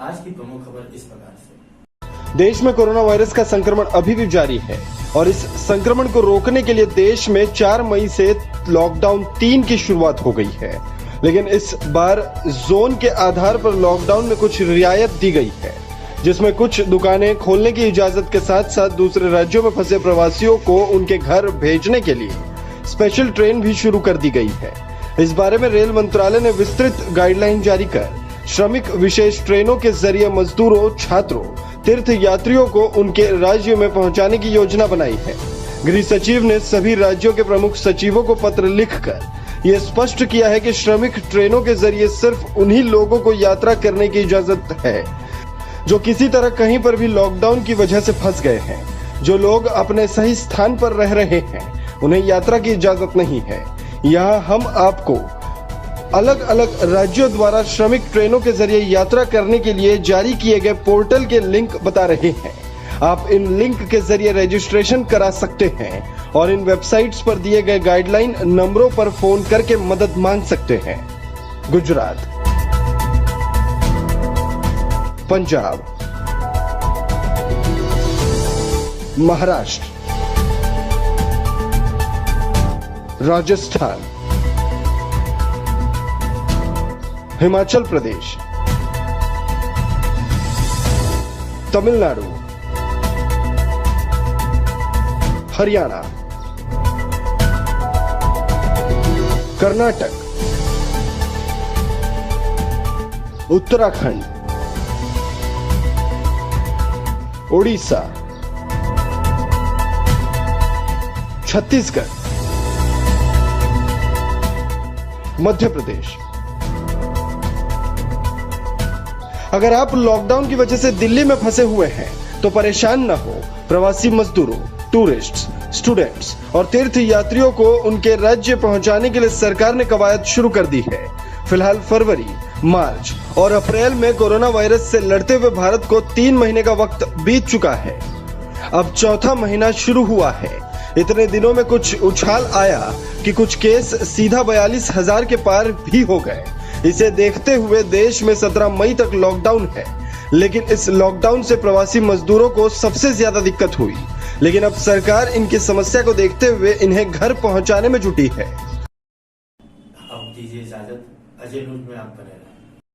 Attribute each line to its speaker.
Speaker 1: आज की प्रमुख खबर इस प्रकार से।
Speaker 2: देश में कोरोना वायरस का संक्रमण अभी भी जारी है और इस संक्रमण को रोकने के लिए देश में 4 मई से लॉकडाउन 3 की शुरुआत हो गई है। लेकिन इस बार जोन के आधार पर लॉकडाउन में कुछ रियायत दी गई है, जिसमें कुछ दुकानें खोलने की इजाजत के साथ साथ दूसरे राज्यों में फंसे प्रवासियों को उनके घर भेजने के लिए स्पेशल ट्रेन भी शुरू कर दी गई है। इस बारे में रेल मंत्रालय ने विस्तृत गाइडलाइन जारी कर श्रमिक विशेष ट्रेनों के जरिए मजदूरों, छात्रों, तीर्थ यात्रियों को उनके राज्यों में पहुंचाने की योजना बनाई है। गृह सचिव ने सभी राज्यों के प्रमुख सचिवों को पत्र लिखकर यह स्पष्ट किया है कि श्रमिक ट्रेनों के जरिए सिर्फ उन्हीं लोगों को यात्रा करने की इजाजत है जो किसी तरह कहीं पर भी लॉकडाउन की वजह से फंस गए हैं। जो लोग अपने सही स्थान पर रह रहे हैं उन्हें यात्रा की इजाजत नहीं है। यहाँ हम आपको अलग अलग राज्यों द्वारा श्रमिक ट्रेनों के जरिए यात्रा करने के लिए जारी किए गए पोर्टल के लिंक बता रहे हैं। आप इन लिंक के जरिए रजिस्ट्रेशन करा सकते हैं और इन वेबसाइट्स पर दिए गए गाइडलाइन नंबरों पर फोन करके मदद मांग सकते हैं। गुजरात, पंजाब, महाराष्ट्र, राजस्थान, हिमाचल प्रदेश, तमिलनाडु, हरियाणा, कर्नाटक, उत्तराखंड, ओडिशा, छत्तीसगढ़, मध्य प्रदेश। अगर आप लॉकडाउन की वजह से दिल्ली में फंसे हुए हैं तो परेशान न हो। प्रवासी मजदूरों, टूरिस्ट्स, स्टूडेंट्स और तीर्थ यात्रियों को उनके राज्य पहुंचाने के लिए सरकार ने कवायद शुरू कर दी है। फिलहाल फरवरी, मार्च और अप्रैल में कोरोना वायरस से लड़ते हुए भारत को 3 महीने का वक्त बीत चुका है। अब चौथा महीना शुरू हुआ है। इतने दिनों में कुछ उछाल आया कि कुछ केस सीधा 42,000 के पार भी हो गए। इसे देखते हुए देश में 17 मई तक लॉकडाउन है। लेकिन इस लॉकडाउन से प्रवासी मजदूरों को सबसे ज्यादा दिक्कत हुई। लेकिन अब सरकार इनकी समस्या को देखते हुए इन्हें घर पहुंचाने में जुटी है।
Speaker 1: अब दीजिए इजाजत, अजय न्यूज में आपका